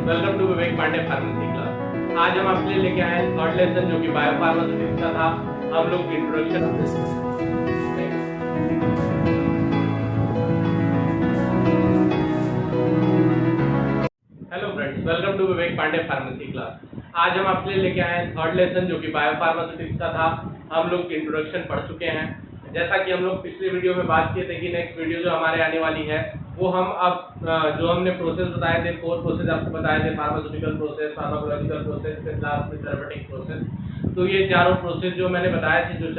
Welcome to Vivek Pandey pharmacy class. आज हम आपके लिए लेके आए हैं थर्ड लेसन जो कि बायो फार्मास्यूटिक्स का था। हम लोग introduction of this. Hello friends, welcome to Vivek Pandey pharmacy class. आज हम आपके लिए लेके आए हैं थर्ड लेसन जो कि बायो फार्मास्यूटिक्स का था। हम लोग इंट्रोडक्शन पढ़ चुके हैं। जैसा कि हम लोग पिछले वीडियो में बात किए थे कि नेक्स्ट वीडियो जो हमारे आने वाली है वो हम अब जो हमने प्रोसेस बताए थे, 4 प्रोसेस आपको बताए थे, फार्मास्यूटिकल प्रोसेस, फार्माकोलॉजिकल प्रोसेस, फिर लास्ट में थेरेपेटिक प्रोसेस। तो ये चारों प्रोसेस जो मैंने बताए थे, जो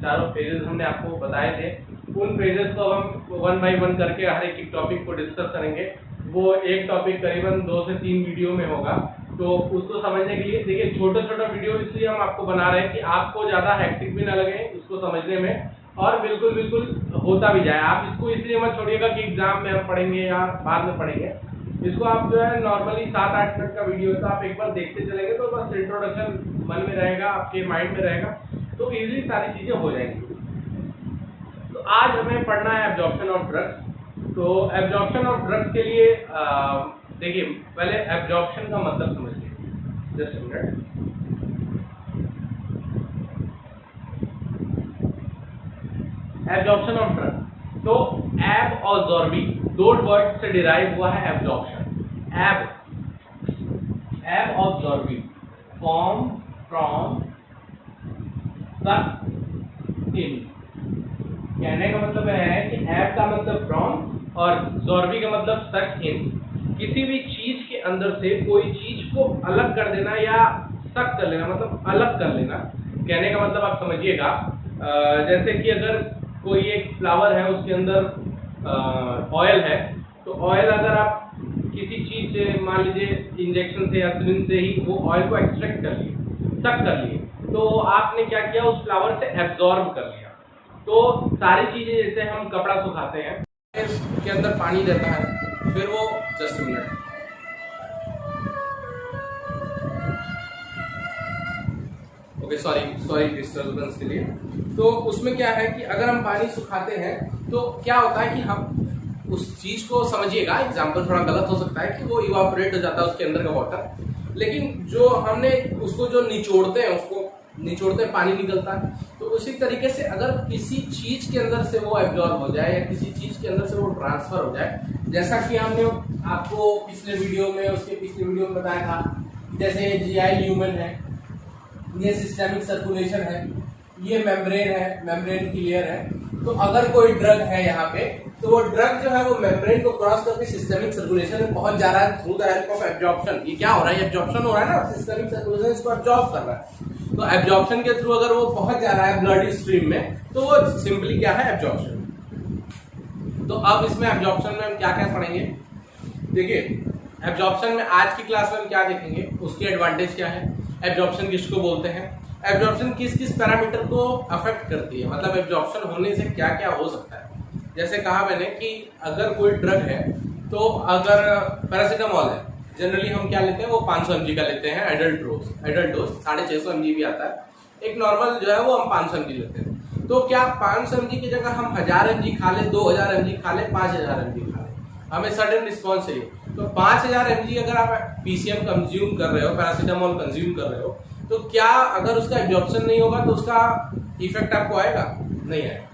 चारों फेजेस हमने आपको बताए थे, उन फेजेस को हम 1 बाय 1 करके हर एक टॉपिक को डिस्कस करेंगे। वो एक टॉपिक करीबन 2 से 3 वीडियो में होगा। तो उसको समझने के लिए देखिए, छोटा वीडियो इसलिए हम आपको बना रहे हैं कि आपको ज़्यादा हेक्टिक भी ना लगे उसको समझने में, और बिल्कुल होता भी जाए। आप इसको इसलिए मत छोड़िएगा कि एग्जाम में हम पढ़ेंगे या बाद में पढ़ेंगे। इसको आप जो है नॉर्मली 7-8 मिनट का वीडियो है, तो आप एक बार देखते चलेंगे तो बस इंट्रोडक्शन मन में रहेगा, आपके माइंड में रहेगा, तो इजीली सारी चीज़ें हो जाएंगी। तो आज हमें पढ़ना है एब्जॉर्प्शन ऑफ ड्रग्स। तो एब्जॉर्प्शन ऑफ ड्रग्स के लिए देखिए, पहले एब्जॉर्प्शन का मतलब समझिए। Just minute. Absorption of drug, तो एब और जॉर्बी दो वर्ड से डिराइव हुआ है एब्जॉर्प्शन। एब और जॉर्बी फॉर्म फ्रॉम सक इन। कहने का मतलब है कि एब का मतलब फ्रॉम और जॉर्बी का मतलब सक इन। किसी भी चीज के अंदर से कोई चीज को अलग कर देना या सक कर लेना, मतलब अलग कर लेना। कहने का मतलब आप समझिएगा, जैसे कि अगर कोई एक फ्लावर है, उसके अंदर ऑयल है, तो ऑयल अगर आप किसी चीज से, मान लीजिए इंजेक्शन से या सिरिंज से ही वो ऑयल को एक्सट्रैक्ट कर लिए, सक कर लिए, तो आपने क्या किया, उस फ्लावर से एब्जॉर्ब कर लिया। तो सारी चीजें, जैसे हम कपड़ा सुखाते हैं, के अंदर पानी रहता है, फिर वो जस्ट मिनट सॉरी डिस्टर्बेंस के लिए। तो उसमें क्या है कि अगर हम पानी सुखाते हैं तो क्या होता है कि हम उस चीज को, समझिएगा एग्जांपल थोड़ा गलत हो सकता है, कि वो इवापोरेट हो जाता है उसके अंदर का वाटर, लेकिन जो हमने उसको जो निचोड़ते हैं, पानी निकलता है। तो उसी तरीके से अगर किसी चीज के अंदर से वो एब्जॉर्ब हो जाए या किसी चीज के अंदर से वो ट्रांसफर हो जाए, जैसा कि हमने आपको पिछले वीडियो में बताया था, जैसे जीआई ल्यूमेन है, ये सिस्टेमिक सर्कुलेशन है, ये मेम्ब्रेन की लेयर है। तो अगर कोई ड्रग है यहाँ पे, तो वो ड्रग जो है वो मेम्ब्रेन को क्रॉस करके सिस्टेमिक सर्कुलेशन में पहुंच जा रहा है through the help of absorption. ये क्या हो रहा है, एब्जॉर्प्शन हो रहा है ना, सिस्टेमिक सर्कुलेशन इसको एब्जॉर्ब कर रहा है। तो एब्जॉर्प्शन के थ्रू अगर वो पहुंच जा रहा है ब्लड स्ट्रीम में, तो वो सिंपली क्या है, एब्जॉर्प्शन। तो अब इसमें एब्जॉर्प्शन में हम क्या क्या पढ़ेंगे, देखिए एब्जॉर्प्शन में आज की क्लास में हम क्या देखेंगे, उसके एडवांटेज क्या है, एब्जॉर्प्शन किसको बोलते हैं, एब्जॉर्प्शन किस किस पैरामीटर को अफेक्ट करती है, मतलब एब्जॉर्प्शन होने से क्या क्या हो सकता है। जैसे कहा मैंने कि अगर कोई ड्रग है, तो अगर पैरासीटामॉल है, जनरली हम क्या लेते हैं, वो 500 mg का लेते हैं एडल्ट डोज 650 mg भी आता है। एक नॉर्मल जो है वो हम 500 mg लेते हैं। तो क्या 500 mg की जगह हम 1000 mg खा ले, 2000 mg खा ले, 5000 mg खा ले, हमें सडन रिस्पॉन्स चाहिए। तो 5000 mg अगर आप पीसीएम कंज्यूम कर रहे हो, पैरासीटामॉल कंज्यूम कर रहे हो, तो क्या अगर उसका एब्जॉर्प्शन नहीं होगा तो उसका इफेक्ट आपको आएगा, नहीं आएगा।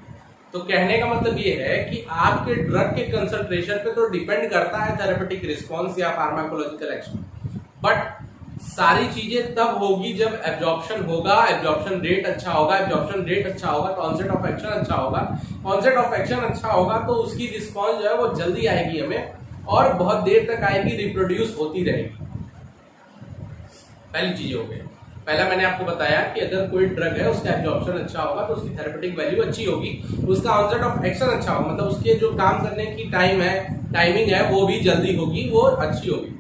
तो कहने का मतलब ये है कि आपके ड्रग के कंसंट्रेशन पे तो डिपेंड करता है थेरेपेटिक रिस्पॉन्स या फार्माकोलॉजिकल एक्शन, बट सारी चीजें तब होगी जब एब्जॉर्प्शन होगा, एब्जॉर्प्शन रेट अच्छा होगा, तो ऑनसेट ऑफ एक्शन अच्छा होगा, तो उसकी रिस्पॉन्स जो है वो जल्दी आएगी हमें, और बहुत देर तक आएगी, रिप्रोड्यूस होती रहेगी। पहली चीज हो गई। पहला मैंने आपको बताया कि अगर कोई ड्रग है, उसका एब्जॉर्प्शन अच्छा होगा तो उसकी थेरेपेटिक वैल्यू अच्छी होगी, उसका ऑनसेट ऑफ एक्शन अच्छा होगा, मतलब उसके जो काम करने की टाइमिंग है वो भी जल्दी होगी, वो अच्छी होगी।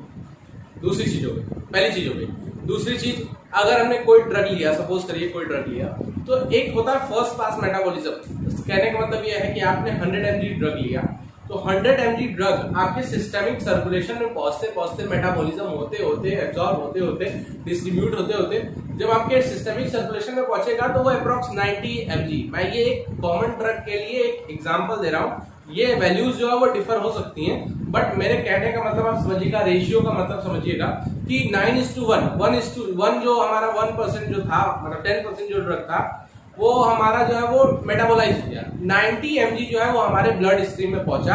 दूसरी चीज हो गई, पहली चीज हो गई। दूसरी चीज, अगर हमने कोई ड्रग लिया, सपोज करिए कोई ड्रग लिया, तो एक होता है फर्स्ट पास मेटाबॉलिज्म। कहने का मतलब यह है कि आपने 100 mg ड्रग लिया, तो 100 mg ड्रग आपके सिस्टेमिक सर्कुलेशन में पहुंचते मेटाबॉलिज्म होते एब्जॉर्ब होते डिस्ट्रीब्यूट होते जब आपके सिस्टेमिक सर्कुलेशन में पहुंचेगा तो वो अप्रॉक्स 90 mg। मैं ये एक कॉमन ड्रग के लिए एक एग्जांपल दे रहा हूँ, ये वैल्यूज जो है वो डिफर हो सकती हैं, बट मेरे कहने का मतलब आप समझिएगा, रेशियो का मतलब समझिएगा कि 9:1, 1:1 जो हमारा 1% जो था, मतलब 10% जो ड्रग था वो हमारा जो है वो मेटाबोलाइज हो गया। 90 mg जो है वो हमारे ब्लड स्ट्रीम में पहुंचा।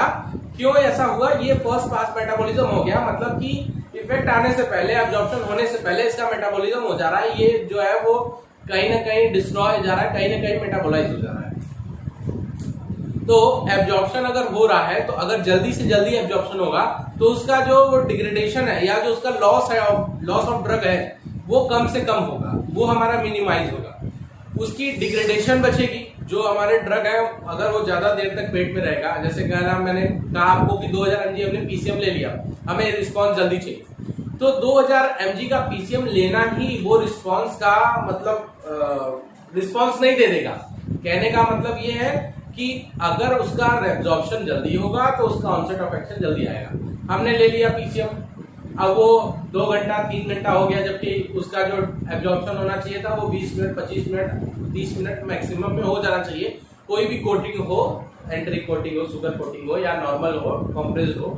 क्यों ऐसा हुआ? ये फर्स्ट पास मेटाबॉलिज्म हो गया, मतलब कि इफेक्ट आने से पहले, एब्जॉर्प्शन होने से पहले इसका मेटाबॉलिज्म हो जा रहा है। ये जो है वो कहीं ना कहीं डिस्ट्रॉय हो जा रहा है, कहीं ना कहीं मेटाबोलाइज हो जा रहा है। तो एब्जॉर्प्शन अगर हो रहा है, तो अगर जल्दी से जल्दी एब्जॉर्प्शन होगा तो उसका जो वो डिग्रेडेशन है या जो उसका लॉस है, लॉस ऑफ ड्रग है, वो कम से कम होगा, वो हमारा मिनिमाइज होगा। उसकी डिग्रेडेशन बचेगी। जो हमारे ड्रग है अगर वो ज्यादा देर तक पेट में रहेगा, जैसे कहना मैंने कहा आपको कि 2000 mg हमने पीसीएम ले लिया, हमें रिस्पॉन्स जल्दी चाहिए, तो 2000 mg का पीसीएम लेना ही वो रिस्पॉन्स का मतलब रिस्पॉन्स नहीं दे देगा। कहने का मतलब ये है कि अगर उसका एब्जॉर्प्शन जल्दी होगा तो उसका ऑनसेट ऑफ एक्शन जल्दी आएगा। हमने ले लिया पीसीएम, अब वो 2 घंटा 3 घंटा हो गया, जबकि उसका जो एब्जॉर्प्शन होना चाहिए था वो 20 मिनट 25 मिनट 30 मिनट मैक्सिमम में हो जाना चाहिए। कोई भी कोटिंग हो, एंट्री कोटिंग हो, शुगर कोटिंग हो या नॉर्मल हो, कॉम्प्रेस्ड हो,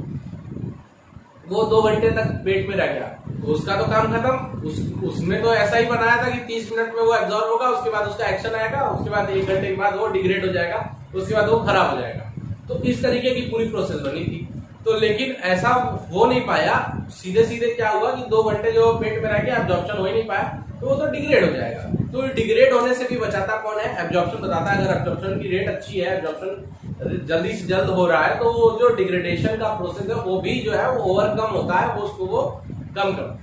वो 2 घंटे तक पेट में रह गया तो उसका तो काम खत्म। उसमें तो ऐसा ही बनाया था कि 30 मिनट में वो एब्जॉर्ब होगा, उसके बाद उसका एक्शन आएगा, उसके बाद 1 घंटे के बाद वो डिग्रेड हो जाएगा, उसके बाद वो खराब हो जाएगा। तो इस तरीके की पूरी प्रोसेस बनी थी। तो लेकिन ऐसा हो नहीं पाया, सीधे सीधे क्या हुआ कि 2 घंटे जो पेट में रह गया, एब्जॉर्प्शन हो ही नहीं पाया, तो वो तो डिग्रेड हो जाएगा। तो डिग्रेड होने से भी बचाता कौन है? एब्जॉर्प्शन बताता है। अगर एब्जॉर्प्शन की रेट अच्छी है, एब्जॉर्प्शन जल्दी से जल्द हो रहा है, तो वो जो डिग्रेडेशन का प्रोसेस है वो भी जो है वो ओवरकम होता है, वो उसको वो कम कर।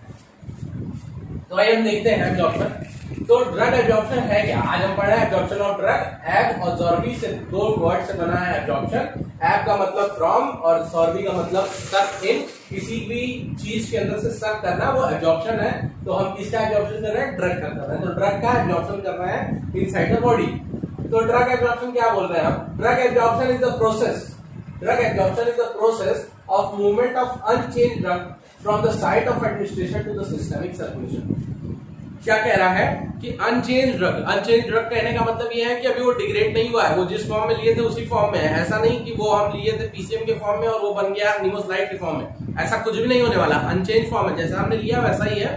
तो आइए हम देखते हैं एब्जॉर्प्शन। तो ड्रग एब्जॉर्प्शन है क्या? आज हम पढ़े एब्जॉर्प्शन ऑफ ड्रग। एब और सॉर्बी से 2 वर्ड से बना है एब्जॉर्प्शन। एब का मतलब फ्रॉम और सॉर्बी का मतलब सक इन। किसी भी चीज के अंदर से सक करना वो एब्जॉर्प्शन है। तो हम किसका एब्जॉर्प्शन कर रहे हैं? ड्रग का कर रहे हैं। तो ड्रग का एब्जॉर्प्शन कर रहे हैं इनसाइड द बॉडी। तो ड्रग एब्जॉर्प्शन क्या बोल रहे हैं हम? Drug absorption is the process, drug absorption is the process of movement of unchanged drug from the site of administration to the systemic circulation. क्या कह रहा है कि अनचेंज ड्रग, अनचेंज ड्रग कहने का मतलब ये है कि अभी वो डिग्रेड नहीं हुआ है, वो जिस फॉर्म में लिए थे उसी फॉर्म में है। ऐसा नहीं कि वो हम लिए थे पीसीएम के फॉर्म में और वो बन गया निमोस्लाइड के फॉर्म में, ऐसा कुछ भी नहीं होने वाला। अनचेंज फॉर्म है, जैसा हमने लिया वैसा ही है,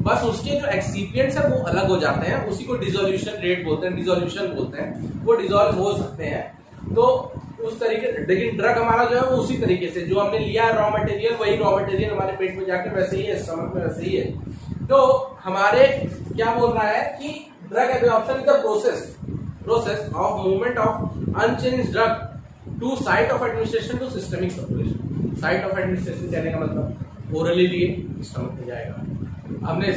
बस उसके जो एक्सिपिएंट्स है वो अलग हो जाते हैं। उसी को डिसोल्यूशन रेट बोलते हैं, डिसोल्यूशन बोलते हैं, वो डिसॉल्व हो सकते हैं। तो उस तरीके, लेकिन ड्रग हमारा जो है वो उसी तरीके से जो हमने लिया रॉ मटेरियल, वही रॉ मटेरियल हमारे पेट में जाके वैसे ही है, स्टमक में वैसे ही है। तो हमारे क्या बोल रहा है कि drug absorption is the process of movement of unchanged drug to site of administration to systemic circulation. Site of administration कहने का मतलब ओरली लिए स्टमक में जाएगा, हमने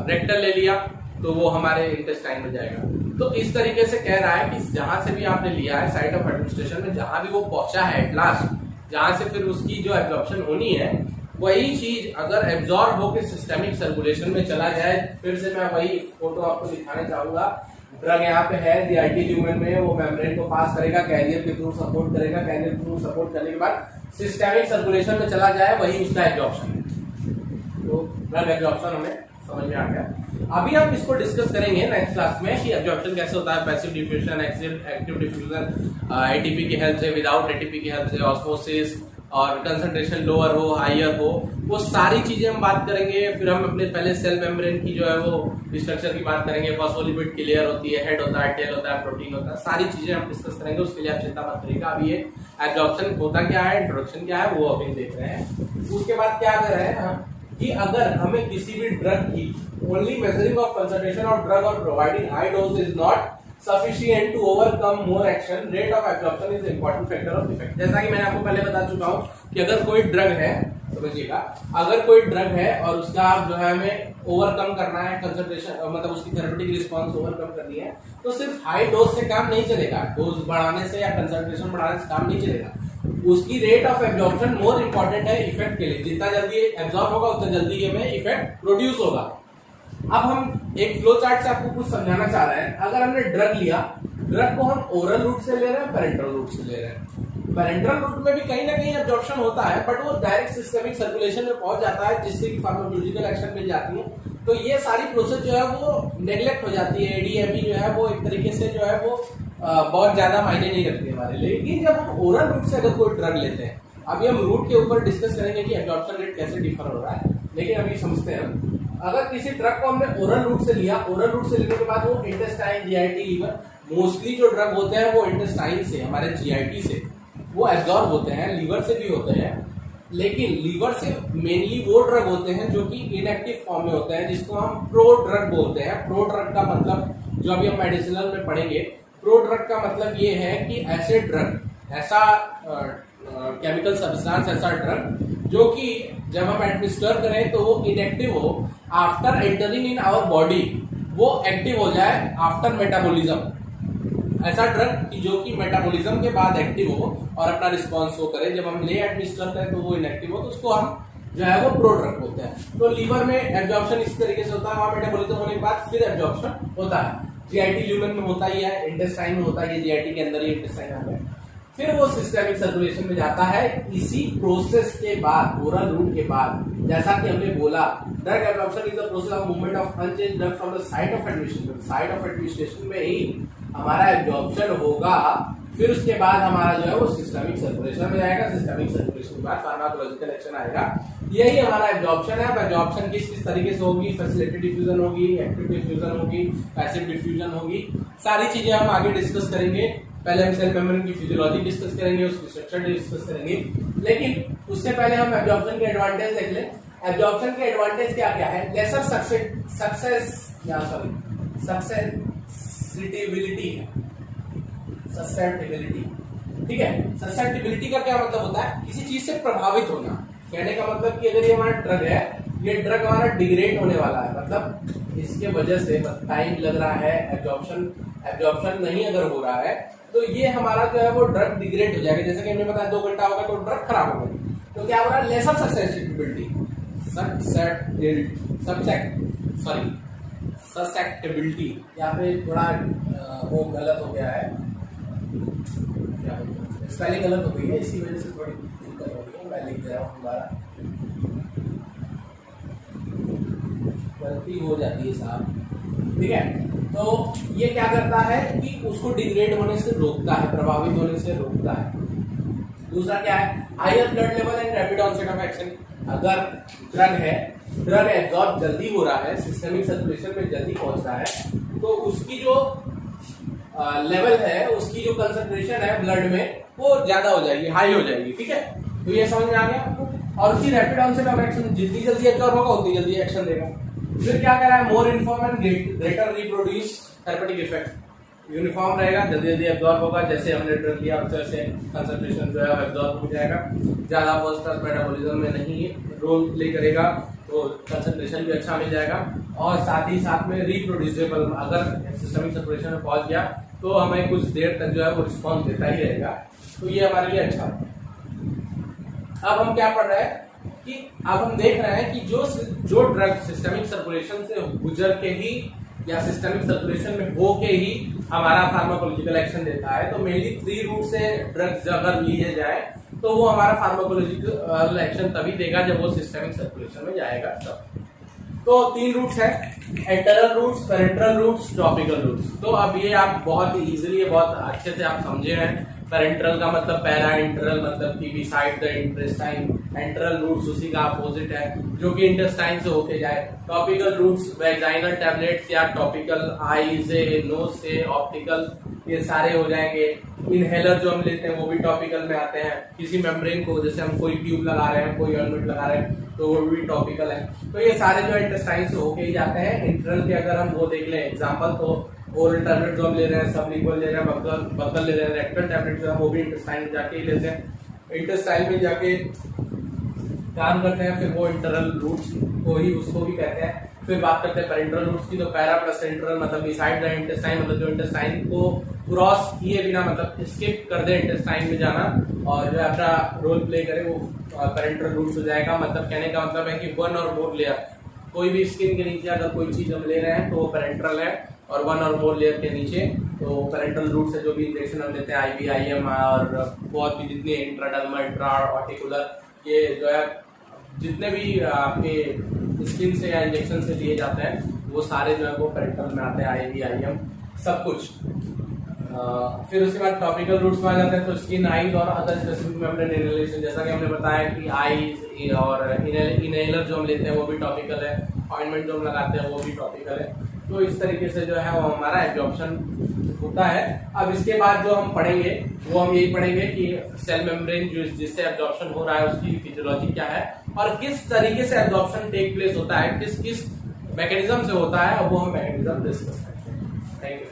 रेक्टल ले लिया तो वो हमारे इंटेस्टाइन में जाएगा। तो इस तरीके से कह रहा है कि जहां से भी आपने लिया है साइट ऑफ एडमिनिस्ट्रेशन में, जहां भी वो पहुंचा है एट लास्ट, जहां से फिर उसकी जो एब्जॉर्प्शन होनी है, वही चीज अगर एब्जॉर्ब होकर सिस्टमिक सर्कुलेशन में चला जाए, फिर से मैं वही फोटो आपको दिखाने चाहूंगा। ड्रग यहाँ पे है DRT ल्यूमेन में, वो मेम्ब्रेन को पास करेगा, कैरियर के थ्रू सपोर्ट करेगा, कैरियर के थ्रू सपोर्ट करने के बाद सिस्टमिक सर्कुलेशन में चला जाए, वही उसका एब्जॉर्प्शन है। तो ड्रग एब्जॉर्प्शन हमें समझ में आ गया। अभी हम इसको डिस्कस करेंगे नेक्स्ट क्लास में कि एब्जॉर्प्शन कैसे होता है, passive diffusion, active diffusion, ATP की हेल्प से, विदाउट एटीपी की हेल्प से, ऑस्मोसिस, और कंसंट्रेशन लोअर हो हाइयर हो, वो सारी चीजें हम बात करेंगे। फिर हम अपने पहले सेल मेम्ब्रेन की जो है वो स्ट्रक्चर की बात करेंगे, फॉस्फोलिपिड की लेयर होती है, हेड होता है, टेल होता है, प्रोटीन होता है, सारी चीजें हम डिस्कस करेंगे। उसके लिए आप चिंता मत करिएगा। अभी ये एब्जॉर्प्शन होता क्या है, इंट्रोडक्शन क्या है, वो अभी देख रहे हैं। उसके बाद क्या कर रहे हैं हम कि अगर हमें किसी भी ड्रग की only measuring of concentration of drug और providing high dose is not sufficient to overcome more action, rate of absorption is important factor of effect। जैसा कि मैंने आपको पहले बता चुका हूं कि अगर कोई ड्रग है, समझिएगा, अगर कोई ड्रग है और उसका जो है हमें ओवरकम करना है कंसंट्रेशन, मतलब उसकी थेरेपेटिक रिस्पांस ओवरकम करनी है, तो सिर्फ हाई डोज से काम नहीं चलेगा, डोज बढ़ाने से या कंसंट्रेशन बढ़ाने से काम नहीं चलेगा। उसकी rate of absorption more important है इफेक्ट के लिए। जितना जल्दी एब्जॉर्ब होगा उतना जल्दी में इफेक्ट प्रोड्यूस होगा। अब हम एक फ्लो चार्ट से आपको कुछ समझाना चाह रहे हैं। अगर हमने ड्रग लिया, ड्रग को हम ओरल रूट से ले रहे हैं, पेरेंटल रूट से ले रहे हैं। पेरेंटल रूट में भी कहीं ना कहीं एब्जॉर्प्शन होता है, बट वो डायरेक्ट सिस्टमिक सर्कुलेशन में पहुंच जाता है, जिससे कि फार्माकोलॉजिकल एक्शन मिल जाती है। तो ये सारी प्रोसेस जो है वो नेग्लेक्ट हो जाती है। ADME जो है वो एक तरीके से जो है वो बहुत ज्यादा मायने नहीं रखती है हमारे लिए। लेकिन जब हम ओरल रूट से अगर कोई ड्रग लेते हैं, अभी हम रूट के ऊपर डिस्कस करेंगे कि एब्जॉर्प्शन रेट कैसे डिफर हो रहा है, लेकिन अभी समझते हैं। अगर किसी ड्रग को हमने ओरल रूट से लिया, ओरल रूट से लेने के बाद वो इंटेस्टाइन, जीआईटी, लीवर, मोस्टली जो ड्रग होते हैं वो इंटेस्टाइन से, हमारे जीआईटी से वो एब्जॉर्ब होते हैं, लीवर से भी होते हैं, लेकिन लीवर से मेनली वो ड्रग होते हैं जो कि इनएक्टिव फॉर्म में होते हैं, जिसको हम प्रो ड्रग बोलते हैं। प्रो ड्रग का मतलब जो अभी हम मेडिसिनल में पढ़ेंगे, प्रो ड्रग का मतलब ये है कि ऐसे ड्रग, ऐसा केमिकल सब्सटेंस, ऐसा ड्रग जो कि जब हम एडमिनिस्टर करें तो वो इनएक्टिव हो, after entering in our body वो एक्टिव हो जाए आफ्टर मेटाबॉलिज्म। ऐसा ड्रग कि जो कि मेटाबॉलिज्म के बाद एक्टिव हो और अपना रिस्पॉन्स शो करे। जब हम ले एडमिनिस्टर करें तो वो इनएक्टिव हो, तो उसको हम जो है वो प्रो ड्रग बोलते हैं। तो लीवर में एब्जॉर्प्शन इस तरीके से होता है, वहां मेटाबॉलिज्म होने के बाद फिर एब्जॉर्प्शन होता है। जीआईटी ल्यूमेन में होता ही है, इंटेस्टाइन में होता है, ये जीआईटी के अंदर ही इंटेस्टाइन आता है, फिर वो सिस्टेमिक सर्कुलेशन में जाता है। इसी प्रोसेस के बाद, ओरल रूट के बाद, जैसा कि हमने बोला, drug absorption is the process of movement of unchanged drug from the site of administration. Site of administration में ही हमारा एब्जॉर्प्शन होगा, फिर उसके बाद हमारा जो है वो सिस्टमिक सर्कुलेशन में जाएगा। सिस्टमिक सर्कुलेशन के बाद फार्माकोलॉजिकल एक्शन आएगा। यही हमारा एब्जॉर्प्शन है। एब्जॉर्प्शन किस तरीके से होगी? फैसिलिटेड डिफ्यूजन होगी, एक्टिव डिफ्यूजन होगी, पैसिव डिफ्यूजन होगी, सारी चीजें हम आगे डिस्कस करेंगे। पहले हम सेल मेम्ब्रेन की फिजियोलॉजी डिस्कस करेंगे, उसकी स्ट्रक्चर डिस्कस करेंगे, लेकिन उससे पहले हम एब्जॉर्प्शन के एडवांटेज देख लें। एब्जॉर्प्शन के एडवांटेज क्या क्या है? लेसर ससेप्टिबिलिटी है, ससेप्टिबिलिटी, ठीक है। ससेप्टिबिलिटी का क्या मतलब होता है? किसी चीज से प्रभावित होना। कहने का मतलब कि अगर ये हमारा ड्रग है, ये ड्रग हमारा डिग्रेड होने वाला है, मतलब इसके वजह से टाइम लग रहा है, एब्जॉर्प्शन नहीं अगर हो रहा है, तो ये हमारा जो है वो ड्रग डिग्रेड हो जाएगा। जैसे कि हमने बताया 2 घंटा होगा तो ड्रग खराब हो गई, तो क्या हो रहा है? लेसर ससेप्टिबिलिटी, ससेप्टिबिलिटी, यहाँ पे थोड़ा वो गलत हो गया है, स्पेलिंग गलत हो गई है, इसी वजह से थोड़ी दिक्कत हो रही है। मैं लिख दे रहा हूँ, दोबारा गलती हो जाती है साहब, ठीक है। तो ये क्या करता है कि उसको डिग्रेड होने से रोकता है, प्रभावित होने से रोकता है। दूसरा क्या है? Higher blood level and rapid onset of action. अगर ड्रग है, ड्रग एब्जॉर्ब जल्दी हो रहा है, सिस्टमिक सर्कुलेशन में जल्दी पहुंच रहा है, तो उसकी जो लेवल है, उसकी जो कंसंट्रेशन है ब्लड में, वो ज्यादा हो जाएगी, हाई हो जाएगी, ठीक है। तो ये समझ में आ गया आपको। और उसकी रैपिड ऑनसेट ऑफ एक्शन, जितनी जल्दी एब्जॉर्ब होगा उतनी जल्दी एक्शन देगा। फिर क्या कर रहा है? More uniform and greater reproduce therapeutic effect. Uniform रहेगा, जल्दी जल्दी एब्जॉर्ब होगा, जैसे हमने ड्रग लिया वैसे कंसंट्रेशन जो है एब्जॉर्ब हो जाएगा, ज्यादा फर्स्ट क्लास मेटाबॉलिज्म में नहीं रोल प्ले करेगा, तो कंसंट्रेशन भी अच्छा मिल जाएगा। और साथ ही साथ में रिप्रोड्यूसेबल, अगर सिस्टमिक सर्कुलेशन में पहुंच गया तो हमें कुछ देर तक जो है वो रिस्पॉन्स देता ही रहेगा, तो ये हमारे लिए अच्छा है। अब हम क्या पढ़ रहे हैं कि अब हम देख रहे हैं कि जो ड्रग सिस्टमिक सर्कुलेशन से गुजर के ही या सिस्टमिक सर्कुलेशन में हो के ही हमारा फार्माकोलॉजिकल एक्शन देता है, तो मेनली 3 रूट से ड्रग्स अगर लिए जाए तो वो हमारा फार्माकोलॉजिकल एक्शन तभी देगा जब वो सिस्टमिक सर्कुलेशन में जाएगा तब। तो 3 रूट्स है, enteral routes, parenteral routes, topical routes. तो अब ये आप बहुत इजीली, बहुत अच्छे से आप समझे हैं। पेरेंट्रल का मतलब पैरा, एंटरल मतलब कि बिसाइड द इंटेस्टाइन, एंटरल रूट्स उसी का अपोजिट है जो कि इंटेस्टाइन से होके जाए। टॉपिकल रूट्स वैजाइनल टैबलेट्स या टॉपिकल आई से, नोज से, ऑप्टिकल, ये सारे हो जाएंगे। इनहेलर जो हम लेते हैं वो भी टॉपिकल में आते हैं। किसी मेम्ब्रेन को, जैसे हम कोई ट्यूब लगा रहे हैं, कोई ऑइंटमेंट लगा रहे हैं, तो वो भी टॉपिकल है। तो ये सारे जो इंटेस्टाइन से होके ही जाते हैं। इंटरनल के अगर हम वो देख लें एग्जाम्पल, तो ओरल टैबलेट जो हम ले रहे हैं, सब लिक्वल ले रहे हैं, बकल ले रहे हैं, रेक्टल टैबलेट जो है वो भी इंटेस्टाइन में जाके ही लेते हैं, इंटेस्टाइन में जाके काम करते हैं। फिर वो इंटरनल रूट्स को ही उसको भी कहते हैं। फिर बात करते हैं पेरेंट्रल रूट्स की, तो पैरा प्लस सेंट्रल मतलब बिसाइड द इंटेस्टाइन, मतलब जो इंटेस्टाइन को क्रॉस किए बिना, मतलब स्किप कर दे इंटेस्टाइन में जाना और जो अपना रोल प्ले करे, वो पेरेंट्रल रूट्स हो जाएगा। मतलब कहने का मतलब है कि 1 और मोर लेयर, कोई भी स्किन के नीचे अगर कोई चीज हम ले रहे हैं तो वो पेरेंट्रल है, और 1 और मोर लेयर के नीचे तो पेरेंट्रल रूट से जो भी इंजेक्शन हम लेते हैं, आईवी, आईएम और बहुत भी जितने इंट्राडर्मल, इंट्रा आर्टिकुलर, ये जो है जितने भी आपके स्किन से या इंजेक्शन से लिए जाते हैं वो सारे जो है वो पेरेंट्रल में आते हैं, आईवी, आईएम सब कुछ। फिर उसके बाद टॉपिकल रूट्स में आ जाते हैं, तो स्किन, आईज और अदर स्पेसिफिक मेम्ब्रेन इनहेलेशन, जैसा कि हमने बताया कि आईज और इनहेलर जो हम लेते हैं वो भी टॉपिकल है, ऑइंटमेंट जो हम लगाते हैं वो भी टॉपिकल है। तो इस तरीके से जो है वो हमारा एब्जॉर्प्शन होता है। अब इसके बाद जो हम पढ़ेंगे वो हम यही पढ़ेंगे कि सेल मेम्ब्रेन जिससे एब्जॉर्प्शन हो रहा है उसकी फिजियोलॉजी क्या है और किस तरीके से एब्जॉर्प्शन टेक प्लेस होता है, किस किस मैकेनिज्म से होता है, अब वो हम मैकेनिज्म डिस्कस करते हैं। Thank you.